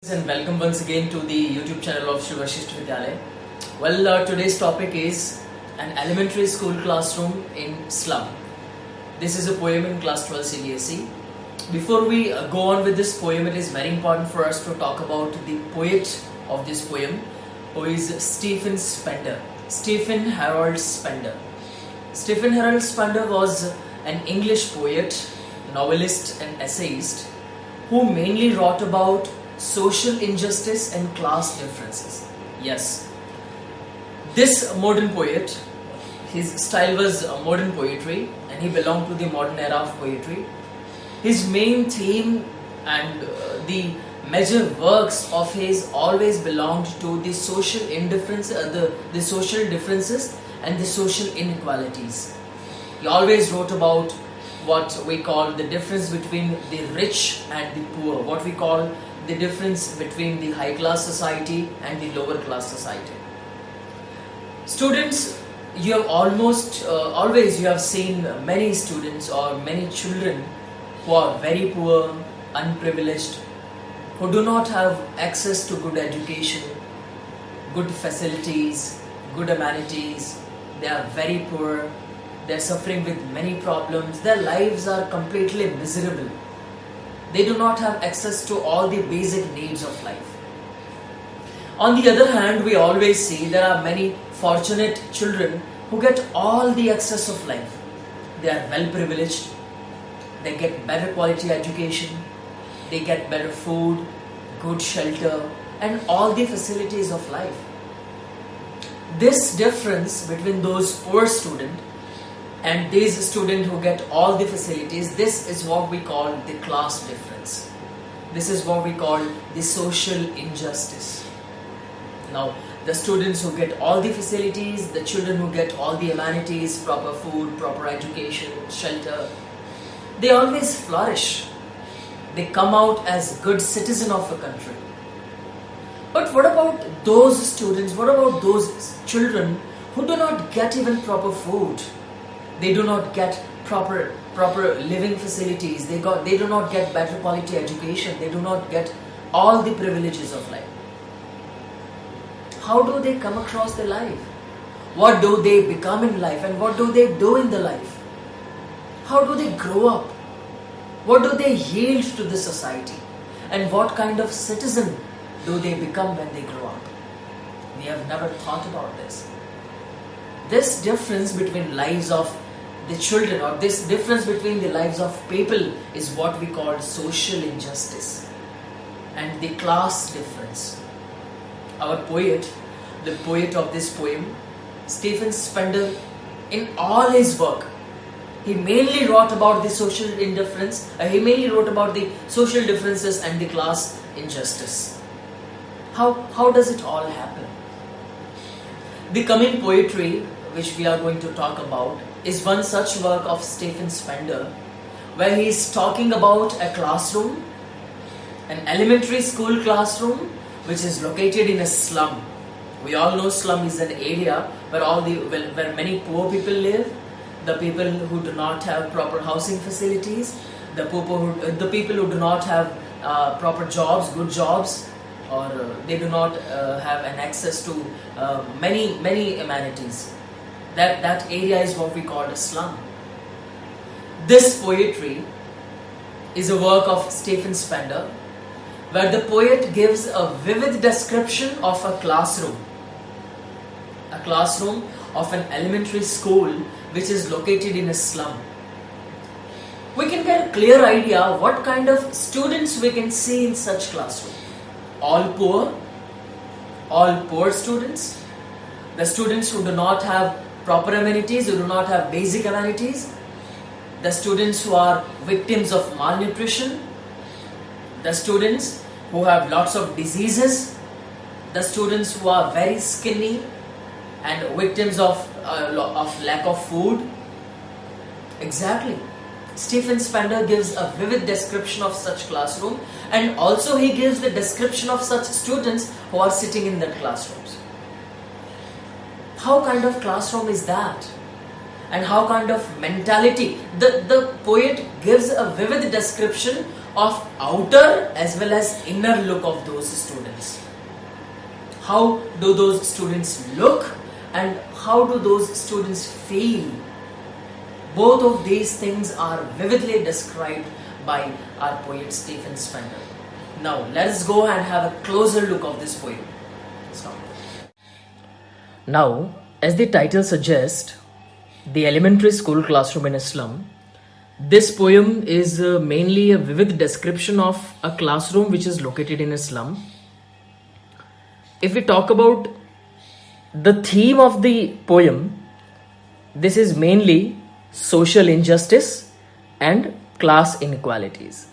And welcome once again to the YouTube channel of Shri Vashisht Vidyalaya. Well, today's topic is an elementary school classroom in slum. This is a poem in class 12 CBSE. Before we go on with this poem, it is very important for us to talk about the poet of this poem, who is Stephen Spender. Stephen Harold Spender. Stephen Harold Spender was an English poet, novelist and essayist who mainly wrote about social injustice and class differences. Yes, this modern poet, his style was modern poetry and he belonged to the modern era of poetry. His main theme and the major works of his always belonged to the social indifference, the social differences and the social inequalities. He always wrote about what we call the difference between the rich and the poor, what we call the difference between the high class society and the lower class society. Students, you have always you have seen many students or many children who are very poor, unprivileged, who do not have access to good education, good facilities, good amenities. They are very poor, they are suffering with many problems, their lives are completely miserable. They do not have access to all the basic needs of life. On the other hand, we always see there are many fortunate children who get all the access of life. They are well privileged, they get better quality education, they get better food, good shelter and all the facilities of life. This difference between those poor students and these students who get all the facilities, this is what we call the class difference. This is what we call the social injustice. Now, the students who get all the facilities, the children who get all the amenities, proper food, proper education, shelter, they always flourish. They come out as good citizens of a country. But what about those students, what about those children who do not get even proper food? They do not get proper living facilities. They do not get better quality education. They do not get all the privileges of life. How do they come across their life? What do they become in life and what do they do in the life? How do they grow up? What do they yield to the society? And what kind of citizen do they become when they grow up? We have never thought about this. This difference between lives of the children, or this difference between the lives of people, is what we call social injustice and the class difference. Our poet, the poet of this poem, Stephen Spender, in all his work, he mainly wrote about the social indifference, he mainly wrote about the social differences and the class injustice. How does it all happen? The coming poetry, which we are going to talk about, is one such work of Stephen Spender, where he is talking about a classroom, an elementary school classroom, which is located in a slum. We all know slum is an area where many poor people live, the people who do not have proper housing facilities, the people who do not have proper jobs, good jobs, or they do not have an access to many amenities. That area is what we call a slum. This poetry is a work of Stephen Spender, where the poet gives a vivid description of a classroom of an elementary school which is located in a slum. We can get a clear idea what kind of students we can see in such classroom. All poor students, the students who do not have proper amenities, who do not have basic amenities, the students who are victims of malnutrition, the students who have lots of diseases, the students who are very skinny and victims of lack of food. Exactly. Stephen Spender gives a vivid description of such classroom, and also he gives the description of such students who are sitting in that classrooms. How kind of classroom is that? and how kind of mentality. The poet gives a vivid description of outer as well as inner look of those students. How do those students look and how do those students feel? Both of these things are vividly described by our poet Stephen Spender. Now let us go and have a closer look of this poem. Stop. Now, as the title suggests, the elementary school classroom in a slum, this poem is mainly a vivid description of a classroom which is located in a slum. If we talk about the theme of the poem, this is mainly social injustice and class inequalities.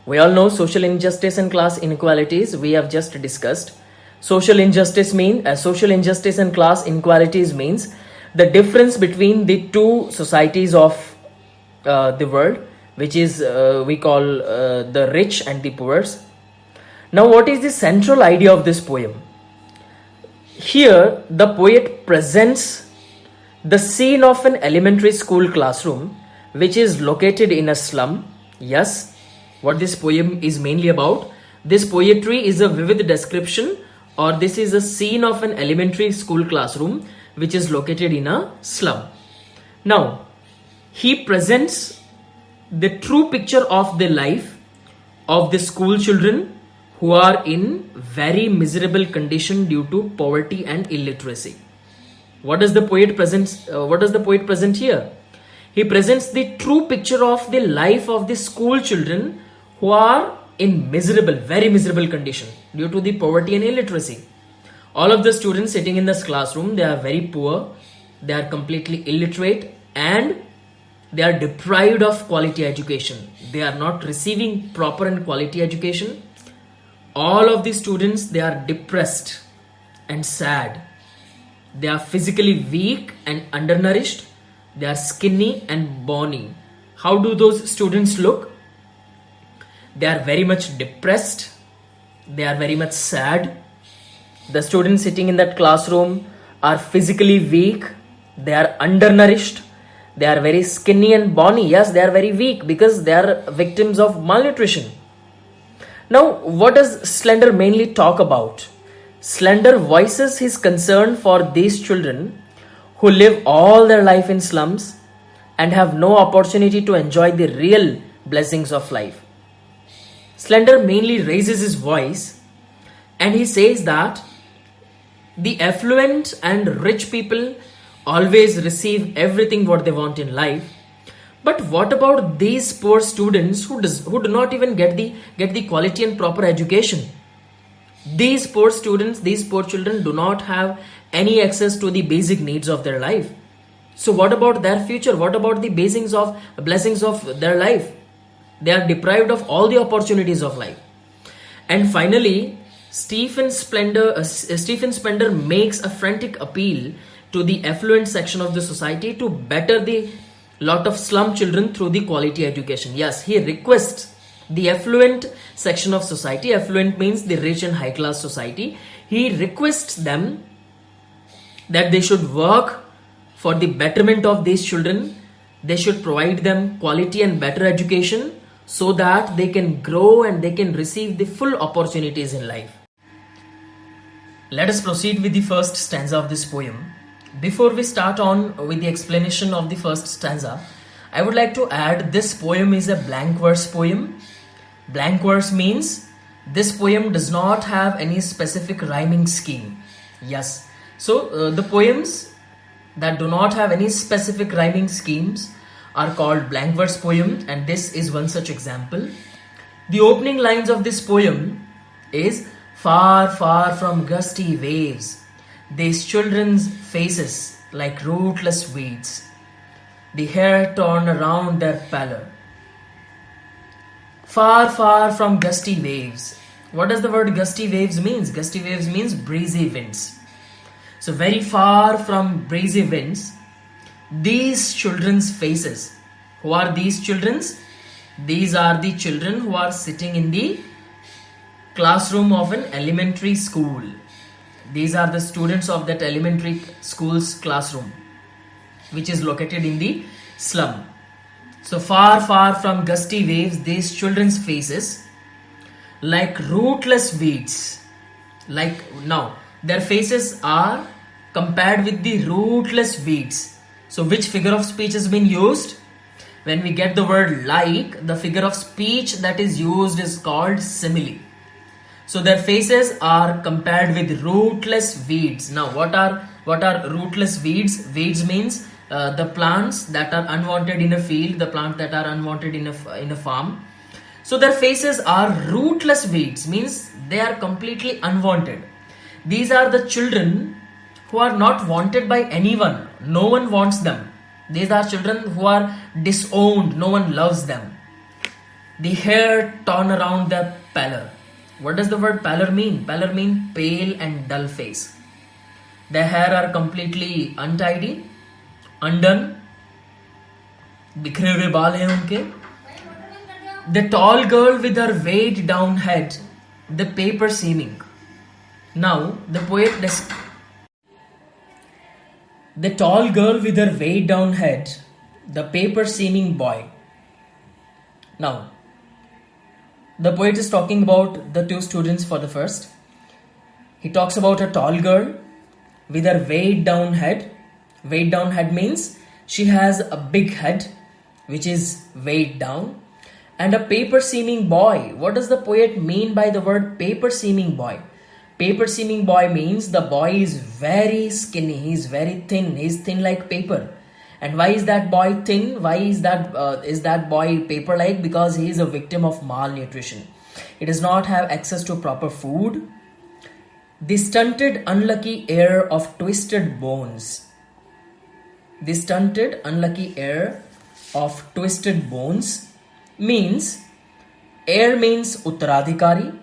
We all know social injustice and class inequalities we have just discussed. Social injustice and class inequalities means the difference between the two societies of the world, which is we call the rich and the poor. Now, what is the central idea of this poem? Here, the poet presents the scene of an elementary school classroom which is located in a slum. Yes, what this poem is mainly about. This poetry is a vivid description, or this is a scene of an elementary school classroom which is located in a slum. Now, he presents the true picture of the life of the school children who are in very miserable condition due to poverty and illiteracy. What does the poet present here? He presents the true picture of the life of the school children who are in very miserable condition due to the poverty and illiteracy. All of the students sitting in this classroom, they are very poor, they are completely illiterate, and they are deprived of quality education. They are not receiving proper and quality education. All of the students, they are depressed and sad. They are physically weak and undernourished. They are skinny and bony. How do those students look? They are very much depressed. They are very much sad. The students sitting in that classroom are physically weak. They are undernourished. They are very skinny and bony. Yes, they are very weak because they are victims of malnutrition. Now, what does Slender mainly talk about? Slender voices his concern for these children who live all their life in slums and have no opportunity to enjoy the real blessings of life. Slender mainly raises his voice and he says that the affluent and rich people always receive everything what they want in life. But what about these poor students who do not even get the quality and proper education? These poor students, these poor children do not have any access to the basic needs of their life. So what about their future? What about the blessings of their life? They are deprived of all the opportunities of life. And finally, Stephen Spender makes a frantic appeal to the affluent section of the society to better the lot of slum children through the quality education. Yes, he requests the affluent section of society. Affluent means the rich and high class society. He requests them that they should work for the betterment of these children. They should provide them quality and better education so that they can grow and they can receive the full opportunities in life. Let us proceed with the first stanza of this poem. Before we start on with the explanation of the first stanza, I would like to add this poem is a blank verse poem. Blank verse means this poem does not have any specific rhyming scheme. Yes. So the poems that do not have any specific rhyming schemes are called blank verse poem, and this is one such example. The opening lines of this poem is far, far from gusty waves, these children's faces like rootless weeds, the hair torn around their pallor. Far, far from gusty waves. What does the word gusty waves means? Gusty waves means breezy winds. So very far from breezy winds, these children's faces. Who are these children's? These are the children who are sitting in the classroom of an elementary school. These are the students of that elementary school's classroom. which is located in the slum. So far, far from gusty waves, these children's faces like rootless weeds. Like now, their faces are compared with the rootless weeds. So which figure of speech has been used? When we get the word like, the figure of speech that is used is called simile. So their faces are compared with rootless weeds. Now what are rootless weeds? Weeds means the plants that are unwanted in a field, the plants that are unwanted in a farm. So their faces are rootless weeds, means they are completely unwanted. These are the children who are not wanted by anyone. No one wants them. These are children who are disowned. No one loves them. The hair torn around their pallor. What does the word pallor mean? Pallor means pale and dull face. Their hair are completely untidy, undone. बिखरे हुए बाल हैं उनके. The tall girl with her weighed down head, the paper seeming. Now the poet the tall girl with her weighed down head, the paper seeming boy. Now the poet is talking about the two students for the first. He talks about a tall girl with her weighed down head. Weighed down head means she has a big head which is weighed down. And a paper seeming boy. What does the poet mean by the word paper seeming boy? Paper seeming boy means the boy is very skinny. He is very thin. He is thin like paper. And why is that boy thin? Why is that boy paper like? Because he is a victim of malnutrition. He does not have access to proper food. The stunted unlucky heir of twisted bones. The stunted unlucky heir of twisted bones means heir means uttaradhikari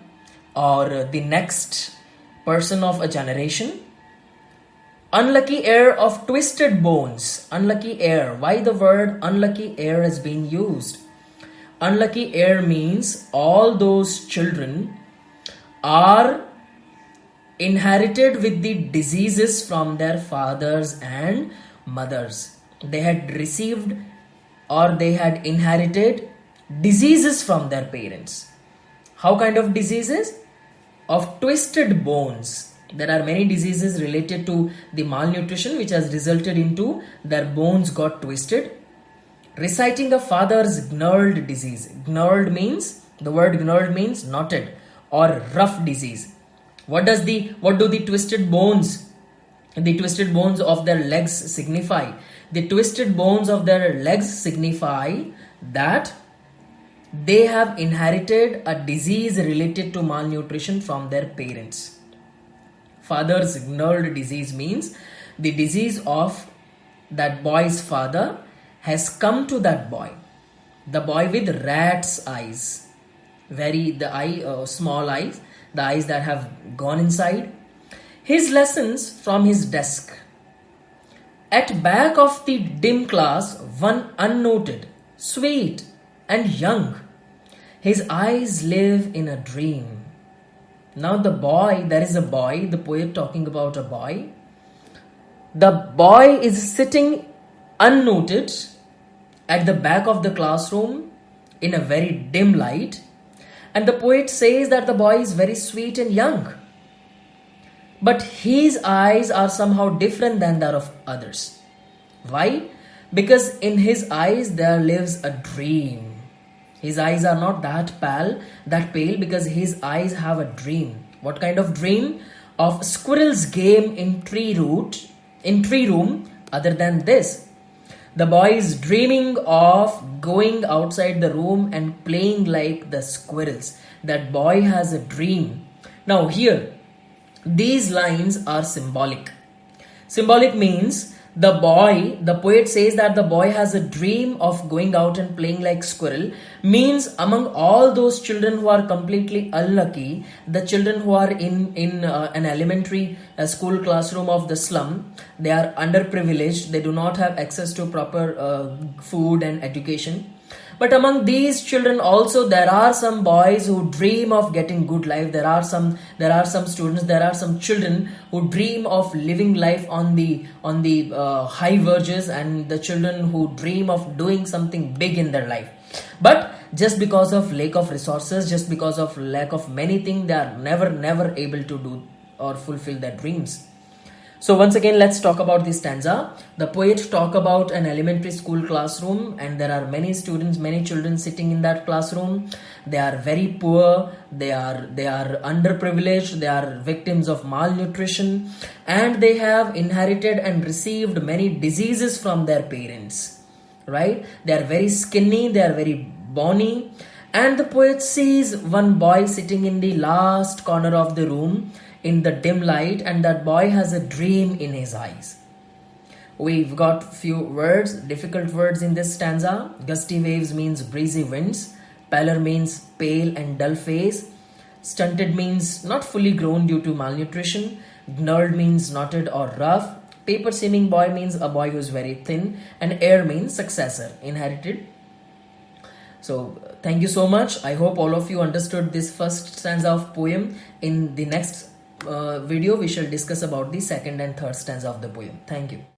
or the next person of a generation. Unlucky heir of twisted bones. Unlucky heir. Why the word unlucky heir has been used? Unlucky heir means all those children are inherited with the diseases from their fathers and mothers. They had received or they had inherited diseases from their parents. How kind of diseases? Of twisted bones. There are many diseases related to the malnutrition which has resulted into their bones got twisted. Reciting a father's gnarled disease. Gnarled means, the word gnarled means knotted or rough disease. What do the twisted bones of their legs signify? The twisted bones of their legs signify that they have inherited a disease related to malnutrition from their parents. Father's gnarled disease means the disease of that boy's father has come to that boy. The boy with rat's eyes. Small eyes. The eyes that have gone inside. His lessons from his desk. At back of the dim class, one unnoted, sweet and young. His eyes live in a dream. Now there is a boy, the poet talking about a boy. The boy is sitting unnoted at the back of the classroom in a very dim light. And the poet says that the boy is very sweet and young. But his eyes are somehow different than that of others. Why? Because in his eyes there lives a dream. His eyes are not that pale because his eyes have a dream. What kind of dream? Of squirrel's game in tree room other than this. The boy is dreaming of going outside the room and playing like the squirrels. That boy has a dream. Now here, these lines are symbolic. Symbolic means the poet says that the boy has a dream of going out and playing like squirrel, means among all those children who are completely unlucky, the children who are in an elementary school classroom of the slum, they are underprivileged, they do not have access to proper food and education. But among these children also there are some boys who dream of getting good life. There are some students, there are some children who dream of living life on the high verges, and the children who dream of doing something big in their life. But just because of lack of resources, just because of lack of many things, they are never able to do or fulfill their dreams. So once again, let's talk about this stanza. The poet talk about an elementary school classroom, and there are many students, many children sitting in that classroom. They are very poor, they are underprivileged, they are victims of malnutrition, and they have inherited and received many diseases from their parents, right? They are very skinny, they are very bony, and the poet sees one boy sitting in the last corner of the room in the dim light, and that boy has a dream in his eyes. We've got few words, difficult words in this stanza. Gusty waves means breezy winds. Pallor means pale and dull face. Stunted means not fully grown due to malnutrition. Gnarled means knotted or rough. Paper seeming boy means a boy who is very thin. And heir means successor, inherited. So thank you so much. I hope all of you understood this first stanza of poem. In the next video we shall discuss about the second and third stanza of the poem. Thank you.